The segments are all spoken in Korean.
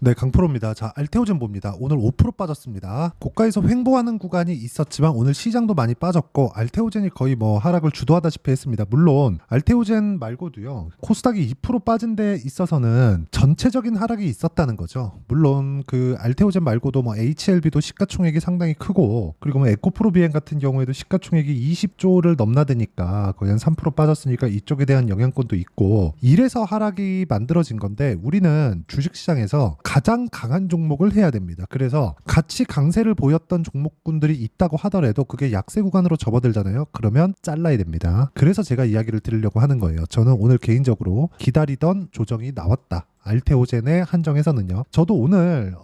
네, 강프로입니다. 자, 알테오젠 봅니다. 오늘 5% 빠졌습니다. 고가에서 횡보하는 구간이 있었지만 오늘 시장도 많이 빠졌고 알테오젠이 거의 뭐 하락을 주도하다시피 했습니다. 물론 알테오젠 말고도요. 코스닥이 2% 빠진 데 있어서는 전체적인 하락이 있었다는 거죠. 물론 그 알테오젠 말고도 뭐 HLB도 시가총액이 상당히 크고 그리고 뭐 에코프로비엔 같은 경우에도 시가총액이 20조를 넘나드니까 거의 한 3% 빠졌으니까 이쪽에 대한 영향권도 있고 이래서 하락이 만들어진 건데 우리는 주식시장에서 가장 강한 종목을 해야 됩니다. 그래서 같이 강세를 보였던 종목군들이 있다고 하더라도 그게 약세 구간으로 접어들잖아요. 그러면 잘라야 됩니다. 그래서 제가 이야기를 드리려고 하는 거예요. 저는 오늘 개인적으로 기다리던 조정이 나왔다. 알테오젠에 한정해서는요. 저도 오늘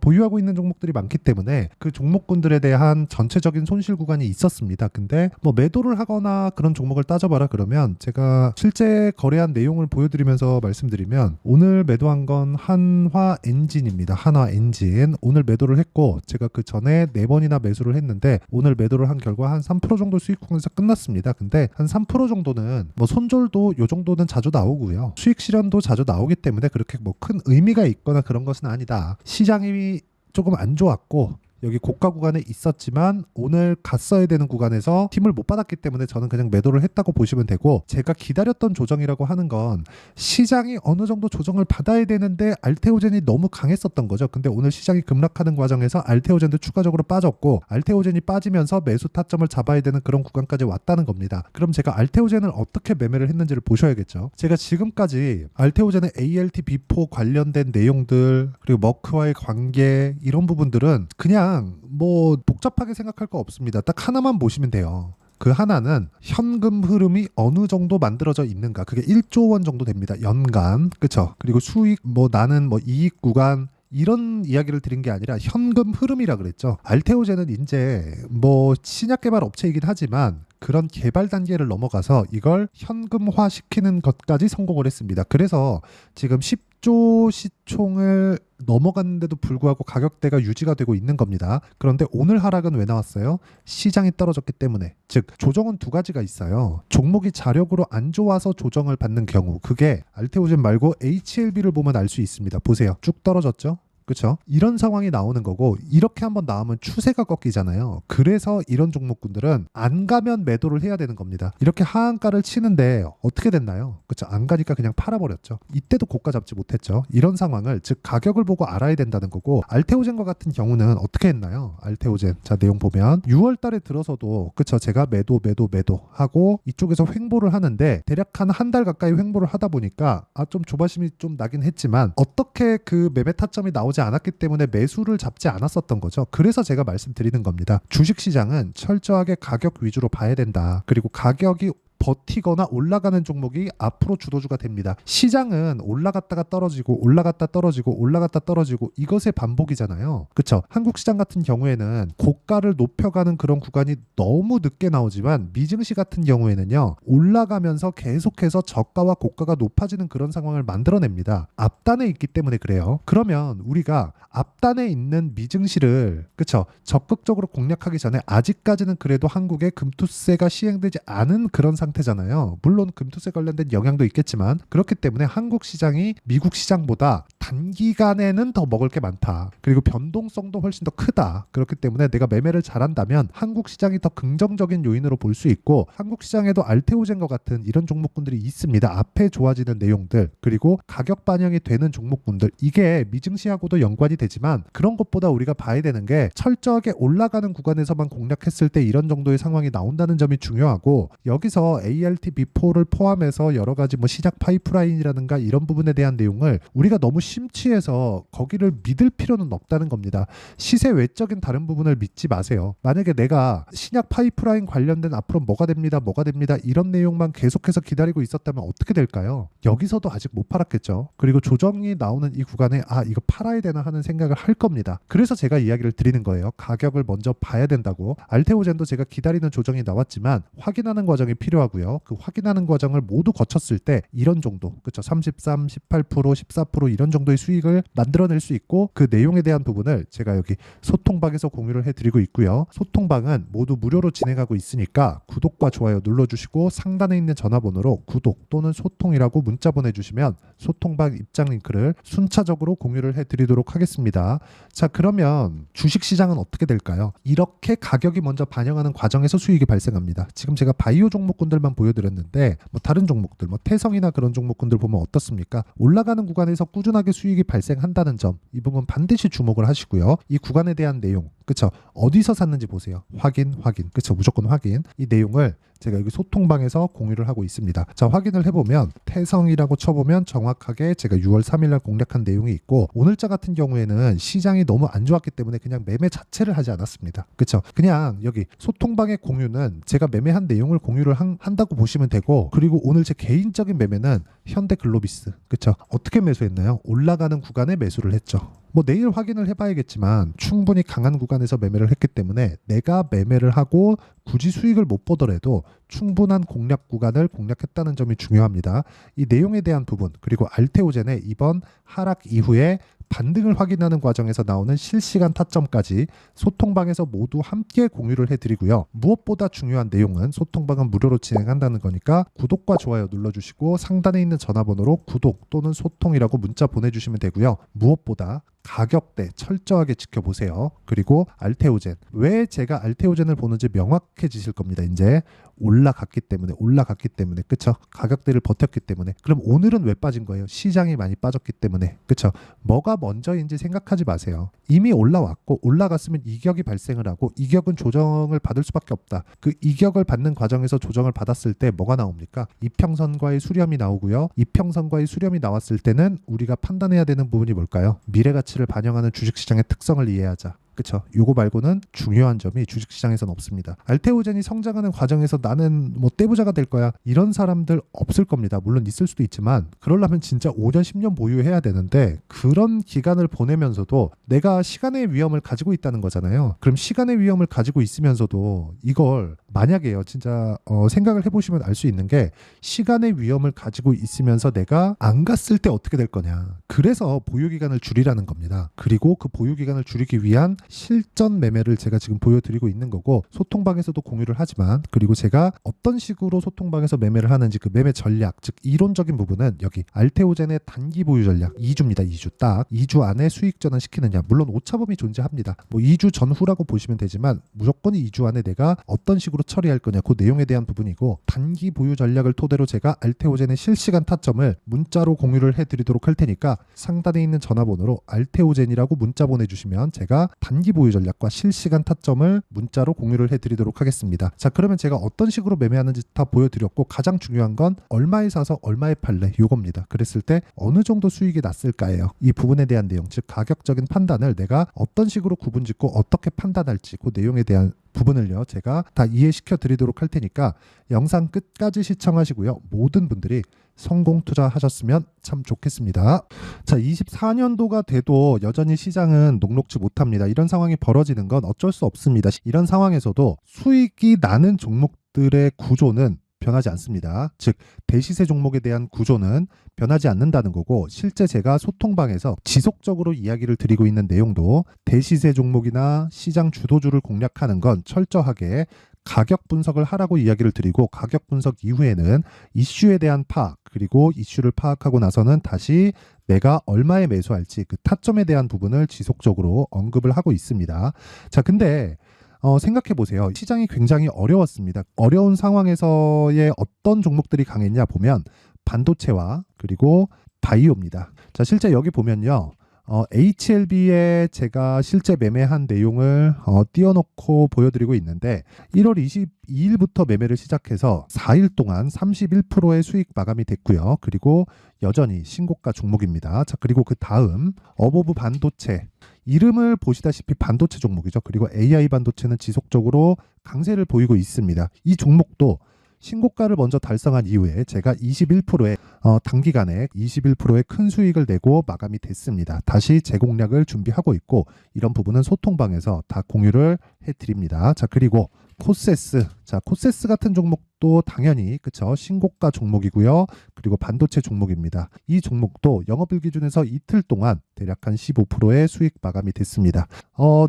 보유하고 있는 종목들이 많기 때문에 그 종목군들에 대한 전체적인 손실 구간이 있었습니다. 근데 뭐 매도를 하거나 그런 종목을 따져봐라 그러면 제가 실제 거래한 내용을 보여드리면서 말씀드리면 오늘 매도한 건 한화엔진입니다. 한화엔진 오늘 매도를 했고 제가 그 전에 4번이나 매수를 했는데 오늘 매도를 한 결과 한 3% 정도 수익 구간에서 끝났습니다. 근데 한 3% 정도는 뭐 손절도 요 정도는 자주 나오고요. 수익 실현도 자주 나오기 때문에 그렇게 뭐 큰 의미가 있거나 그런 것은 아니다. 시장이 조금 안 좋았고 여기 고가 구간에 있었지만 오늘 갔어야 되는 구간에서 힘을 못 받았기 때문에 저는 그냥 매도를 했다고 보시면 되고 제가 기다렸던 조정이라고 하는 건 시장이 어느 정도 조정을 받아야 되는데 알테오젠이 너무 강했었던 거죠. 근데 오늘 시장이 급락하는 과정에서 알테오젠도 추가적으로 빠졌고 알테오젠이 빠지면서 매수 타점을 잡아야 되는 그런 구간까지 왔다는 겁니다. 그럼 제가 알테오젠을 어떻게 매매를 했는지를 보셔야겠죠. 제가 지금까지 알테오젠의 ALT 비포 관련된 내용들 그리고 머크와의 관계 이런 부분들은 그냥 뭐 복잡하게 생각할 거 없습니다. 딱 하나만 보시면 돼요. 그 하나는 현금 흐름이 어느 정도 만들어져 있는가. 그게 1조 원 정도 됩니다. 연간. 그쵸? 그리고 수익 뭐 나는 뭐 이익 구간 이런 이야기를 드린 게 아니라 현금 흐름이라 그랬죠. 알테오젠은 이제 뭐 신약 개발 업체이긴 하지만 그런 개발 단계를 넘어가서 이걸 현금화 시키는 것까지 성공을 했습니다. 그래서 지금 10조 시총을 넘어갔는데도 불구하고 가격대가 유지가 되고 있는 겁니다. 그런데 오늘 하락은 왜 나왔어요? 시장이 떨어졌기 때문에. 즉 조정은 두 가지가 있어요. 종목이 자력으로 안 좋아서 조정을 받는 경우 그게 알테오젠 말고 HLB를 보면 알 수 있습니다. 보세요. 쭉 떨어졌죠? 그렇죠? 이런 상황이 나오는 거고 이렇게 한번 나오면 추세가 꺾이잖아요. 그래서 이런 종목군들은 안 가면 매도를 해야 되는 겁니다. 이렇게 하한가를 치는데 어떻게 됐나요? 그렇죠? 안 가니까 그냥 팔아버렸죠. 이때도 고가 잡지 못했죠. 이런 상황을 즉 가격을 보고 알아야 된다는 거고 알테오젠과 같은 경우는 어떻게 했나요? 알테오젠 자 내용 보면 6월 달에 들어서도 그렇죠? 제가 매도 하고 이쪽에서 횡보를 하는데 대략 한 달 가까이 횡보를 하다 보니까 좀 조바심이 좀 나긴 했지만 어떻게 그 매매 타점이 나오지 않았기 때문에 매수를 잡지 않았었던 거죠. 그래서 제가 말씀드리는 겁니다. 주식시장은 철저하게 가격 위주로 봐야 된다. 그리고 가격이 버티거나 올라가는 종목이 앞으로 주도주가 됩니다. 시장은 올라갔다가 떨어지고 올라갔다 떨어지고 올라갔다 떨어지고 이것의 반복이잖아요. 그렇죠? 한국 시장 같은 경우에는 고가를 높여가는 그런 구간이 너무 늦게 나오지만 미증시 같은 경우에는요. 올라가면서 계속해서 저가와 고가가 높아지는 그런 상황을 만들어냅니다. 앞단에 있기 때문에 그래요. 그러면 우리가 앞단에 있는 미증시를 그렇죠? 적극적으로 공략하기 전에 아직까지는 그래도 한국에 금투세가 시행되지 않은 그런 상태잖아요. 물론 금투세 관련된 영향도 있겠지만 그렇기 때문에 한국 시장이 미국 시장보다 단기간에는 더 먹을 게 많다. 그리고 변동성도 훨씬 더 크다. 그렇기 때문에 내가 매매를 잘한다면 한국 시장이 더 긍정적인 요인으로 볼 수 있고 한국 시장에도 알테오젠과 같은 이런 종목군들이 있습니다. 앞에 좋아지는 내용들 그리고 가격 반영이 되는 종목군들 이게 미증시하고도 연관이 되지만 그런 것보다 우리가 봐야 되는 게 철저하게 올라가는 구간에서만 공략했을 때 이런 정도의 상황이 나온다는 점이 중요하고 여기서 ALT 비포를 포함해서 여러 가지 뭐 시작 파이프라인이라든가 이런 부분에 대한 내용을 우리가 너무 심취해서 거기를 믿을 필요는 없다는 겁니다. 시세 외적인 다른 부분을 믿지 마세요. 만약에 내가 신약 파이프라인 관련된 앞으로 뭐가 됩니다 이런 내용만 계속해서 기다리고 있었다면 어떻게 될까요? 여기서도 아직 못 팔았겠죠. 그리고 조정이 나오는 이 구간에 이거 팔아야 되나 하는 생각을 할 겁니다. 그래서 제가 이야기를 드리는 거예요. 가격을 먼저 봐야 된다고. 알테오젠도 제가 기다리는 조정이 나왔지만 확인하는 과정이 필요하고 중요하고요. 그 확인하는 과정을 모두 거쳤을 때 이런 정도, 그쵸? 33, 18%, 14% 이런 정도의 수익을 만들어낼 수 있고, 그 내용에 대한 부분을 제가 여기 소통방에서 공유를 해드리고 있고요. 소통방은 모두 무료로 진행하고 있으니까 구독과 좋아요 눌러주시고 상단에 있는 전화번호로 구독 또는 소통이라고 문자 보내주시면 소통방 입장 링크를 순차적으로 공유를 해드리도록 하겠습니다. 자, 그러면 주식시장은 어떻게 될까요? 이렇게 가격이 먼저 반영하는 과정에서 수익이 발생합니다. 지금 제가 바이오 종목군들만 보여드렸는데 다른 종목들, 태성이나 그런 종목군들 보면 어떻습니까? 올라가는 구간에서 꾸준하게 수익이 발생한다는 점, 이 부분 반드시 주목을 하시고요. 이 구간에 대한 내용, 그쵸? 어디서 샀는지 보세요. 확인, 그쵸? 무조건 확인. 이 내용을 제가 여기 소통방에서 공유를 하고 있습니다. 자, 확인을 해보면 태성이라고 쳐보면 정확하게 제가 6월 3일날 공략한 내용이 있고, 오늘자 같은 경우에는 시장이 너무 안 좋았기 때문에 그냥 매매 자체를 하지 않았습니다. 그쵸? 그냥 여기 소통방의 공유는 제가 매매한 내용을 공유를 한다고 보시면 되고, 그리고 오늘 제 개인적인 매매는 현대글로비스, 그쵸? 어떻게 매수했나요? 올라가는 구간에 매수를 했죠. 내일 확인을 해봐야겠지만 충분히 강한 구간에서 매매를 했기 때문에 내가 매매를 하고 굳이 수익을 못 보더라도 충분한 공략 구간을 공략했다는 점이 중요합니다. 이 내용에 대한 부분, 그리고 알테오젠의 이번 하락 이후에 반등을 확인하는 과정에서 나오는 실시간 타점까지 소통방에서 모두 함께 공유를 해드리고요. 무엇보다 중요한 내용은 소통방은 무료로 진행한다는 거니까 구독과 좋아요 눌러주시고 상단에 있는 전화번호로 구독 또는 소통이라고 문자 보내주시면 되고요. 무엇보다 가격대 철저하게 지켜보세요. 그리고 알테오젠, 왜 제가 알테오젠을 보는지 명확해지실 겁니다. 이제 올라갔기 때문에 그쵸? 가격대를 버텼기 때문에. 그럼 오늘은 왜 빠진 거예요? 시장이 많이 빠졌기 때문에. 그쵸? 뭐가 먼저인지 생각하지 마세요. 이미 올라왔고 올라갔으면 이격이 발생을 하고, 이격은 조정을 받을 수밖에 없다. 그 이격을 받는 과정에서 조정을 받았을 때 뭐가 나옵니까? 이평선과의 수렴이 나오고요. 이평선과의 수렴이 나왔을 때는 우리가 판단해야 되는 부분이 뭘까요? 미래가치를 반영하는 주식시장의 특성을 이해하자. 그쵸? 요거 말고는 중요한 점이 주식시장에서는 없습니다. 알테오젠이 성장하는 과정에서 나는 떼부자가 될 거야, 이런 사람들 없을 겁니다. 물론 있을 수도 있지만 그러려면 진짜 5년 10년 보유해야 되는데, 그런 기간을 보내면서도 내가 시간의 위험을 가지고 있다는 거잖아요. 그럼 시간의 위험을 가지고 있으면서도 이걸 만약에요, 진짜 생각을 해보시면 알 수 있는 게, 시간의 위험을 가지고 있으면서 내가 안 갔을 때 어떻게 될 거냐. 그래서 보유기간을 줄이라는 겁니다. 그리고 그 보유기간을 줄이기 위한 실전 매매를 제가 지금 보여드리고 있는 거고, 소통방에서도 공유를 하지만, 그리고 제가 어떤 식으로 소통방에서 매매를 하는지 그 매매 전략, 즉 이론적인 부분은 여기 알테오젠의 단기 보유 전략 2주입니다. 2주 딱 2주 안에 수익 전환시키느냐. 물론 오차범위 존재합니다. 2주 전후라고 보시면 되지만 무조건 2주 안에 내가 어떤 식으로 처리할 거냐, 그 내용에 대한 부분이고, 단기 보유 전략을 토대로 제가 알테오젠의 실시간 타점을 문자로 공유를 해드리도록 할 테니까 상단에 있는 전화번호로 알테오젠이라고 문자 보내주시면 제가 단기 보유 전략과 실시간 타점을 문자로 공유를 해드리도록 하겠습니다. 자, 그러면 제가 어떤 식으로 매매하는지 다 보여드렸고, 가장 중요한 건 얼마에 사서 얼마에 팔래, 요겁니다. 그랬을 때 어느 정도 수익이 났을까예요. 이 부분에 대한 내용, 즉 가격적인 판단을 내가 어떤 식으로 구분짓고 어떻게 판단할지, 그 내용에 대한 부분을요 제가 다 이해시켜 드리도록 할 테니까 영상 끝까지 시청하시고요. 모든 분들이 성공 투자하셨으면 참 좋겠습니다. 자, 24년도가 돼도 여전히 시장은 녹록지 못합니다. 이런 상황이 벌어지는 건 어쩔 수 없습니다. 이런 상황에서도 수익이 나는 종목들의 구조는 변하지 않습니다. 즉 대시세 종목에 대한 구조는 변하지 않는다는 거고, 실제 제가 소통방에서 지속적으로 이야기를 드리고 있는 내용도 대시세 종목이나 시장 주도주를 공략하는 건 철저하게 가격 분석을 하라고 이야기를 드리고, 가격 분석 이후에는 이슈에 대한 파악, 그리고 이슈를 파악하고 나서는 다시 내가 얼마에 매수할지 그 타점에 대한 부분을 지속적으로 언급을 하고 있습니다. 자, 근데 생각해 보세요. 시장이 굉장히 어려웠습니다. 어려운 상황에서의 어떤 종목들이 강했냐 보면 반도체와 그리고 바이오입니다. 자, 실제 여기 보면요. HLB에 제가 실제 매매한 내용을 띄워놓고 보여드리고 있는데, 1월 22일부터 매매를 시작해서 4일 동안 31%의 수익 마감이 됐고요. 그리고 여전히 신고가 종목입니다. 자, 그리고 그 다음 어보브 반도체, 이름을 보시다시피 반도체 종목이죠. 그리고 AI 반도체는 지속적으로 강세를 보이고 있습니다. 이 종목도 신고가를 먼저 달성한 이후에 제가 21%의 단기간에 21%의 큰 수익을 내고 마감이 됐습니다. 다시 재공략을 준비하고 있고, 이런 부분은 소통방에서 다 공유를 해드립니다. 자, 그리고 코세스, 자 코세스 같은 종목 종목도 당연히 그쵸 신고가 종목이고요. 그리고 반도체 종목입니다. 이 종목도 영업일 기준에서 이틀 동안 대략 한 15%의 수익 마감이 됐습니다.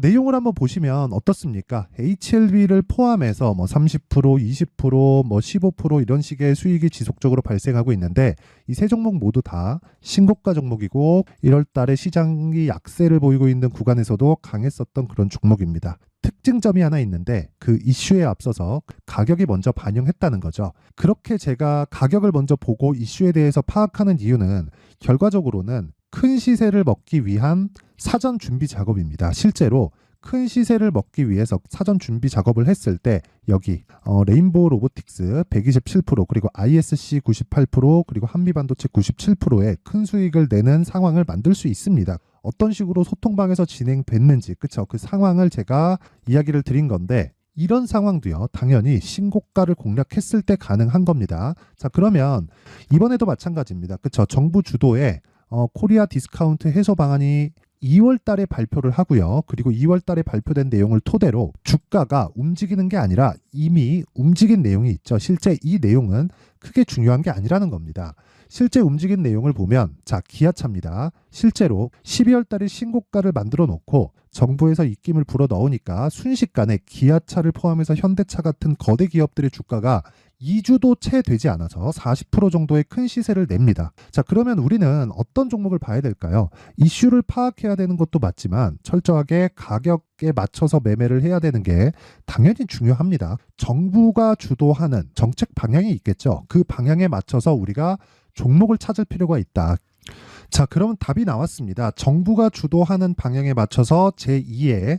내용을 한번 보시면 어떻습니까? HLB를 포함해서 뭐 30%, 20%, 뭐 15% 이런 식의 수익이 지속적으로 발생하고 있는데 이 세 종목 모두 다 신고가 종목이고 1월 달에 시장이 약세를 보이고 있는 구간에서도 강했었던 그런 종목입니다. 특징점이 하나 있는데 그 이슈에 앞서서 가격이 먼저 반영했다는 거죠. 그렇게 제가 가격을 먼저 보고 이슈에 대해서 파악하는 이유는 결과적으로는 큰 시세를 먹기 위한 사전 준비 작업입니다. 실제로 큰 시세를 먹기 위해서 사전 준비 작업을 했을 때 여기 레인보우 로보틱스 127% 그리고 ISC 98% 그리고 한미반도체 97%의 큰 수익을 내는 상황을 만들 수 있습니다. 어떤 식으로 소통방에서 진행됐는지 그쵸 그 상황을 제가 이야기를 드린 건데 이런 상황도요 당연히 신고가를 공략했을 때 가능한 겁니다. 자 그러면 이번에도 마찬가지입니다. 그쵸 정부 주도의 코리아 디스카운트 해소 방안이 2월 달에 발표를 하고요. 그리고 2월 달에 발표된 내용을 토대로 주가가 움직이는 게 아니라 이미 움직인 내용이 있죠. 실제 이 내용은 크게 중요한 게 아니라는 겁니다. 실제 움직인 내용을 보면 자 기아차입니다. 실제로 12월 달에 신고가를 만들어 놓고 정부에서 입김을 불어 넣으니까 순식간에 기아차를 포함해서 현대차 같은 거대 기업들의 주가가 2주도 채 되지 않아서 40% 정도의 큰 시세를 냅니다. 자, 그러면 우리는 어떤 종목을 봐야 될까요? 이슈를 파악해야 되는 것도 맞지만 철저하게 가격에 맞춰서 매매를 해야 되는 게 당연히 중요합니다. 정부가 주도하는 정책 방향이 있겠죠. 그 방향에 맞춰서 우리가 종목을 찾을 필요가 있다. 자, 그러면 답이 나왔습니다. 정부가 주도하는 방향에 맞춰서 제2의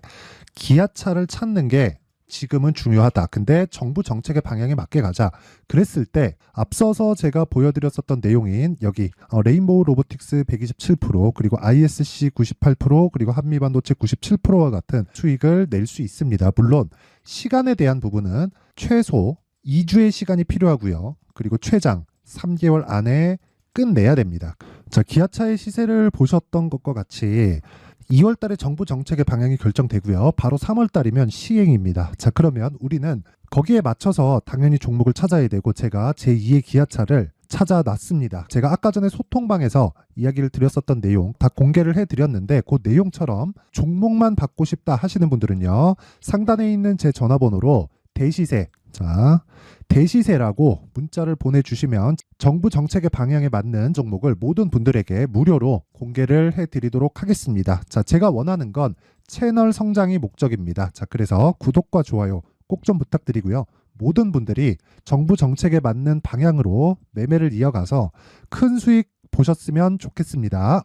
기아차를 찾는 게 지금은 중요하다. 근데 정부 정책의 방향에 맞게 가자. 그랬을 때 앞서서 제가 보여드렸었던 내용인 여기 레인보우 로보틱스 127% 그리고 ISC 98% 그리고 한미반도체 97%와 같은 수익을 낼 수 있습니다. 물론 시간에 대한 부분은 최소 2주의 시간이 필요하고요. 그리고 최장 3개월 안에 끝내야 됩니다. 자, 기아차의 시세를 보셨던 것과 같이 2월 달에 정부 정책의 방향이 결정되고요. 바로 3월 달이면 시행입니다. 자, 그러면 우리는 거기에 맞춰서 당연히 종목을 찾아야 되고 제가 제2의 기아차를 찾아놨습니다. 제가 아까 전에 소통방에서 이야기를 드렸었던 내용 다 공개를 해드렸는데 그 내용처럼 종목만 받고 싶다 하시는 분들은요. 상단에 있는 제 전화번호로 대시세 자 대시세라고 문자를 보내주시면 정부 정책의 방향에 맞는 종목을 모든 분들에게 무료로 공개를 해드리도록 하겠습니다. 자, 제가 원하는 건 채널 성장이 목적입니다. 자, 그래서 구독과 좋아요 꼭 좀 부탁드리고요. 모든 분들이 정부 정책에 맞는 방향으로 매매를 이어가서 큰 수익 보셨으면 좋겠습니다.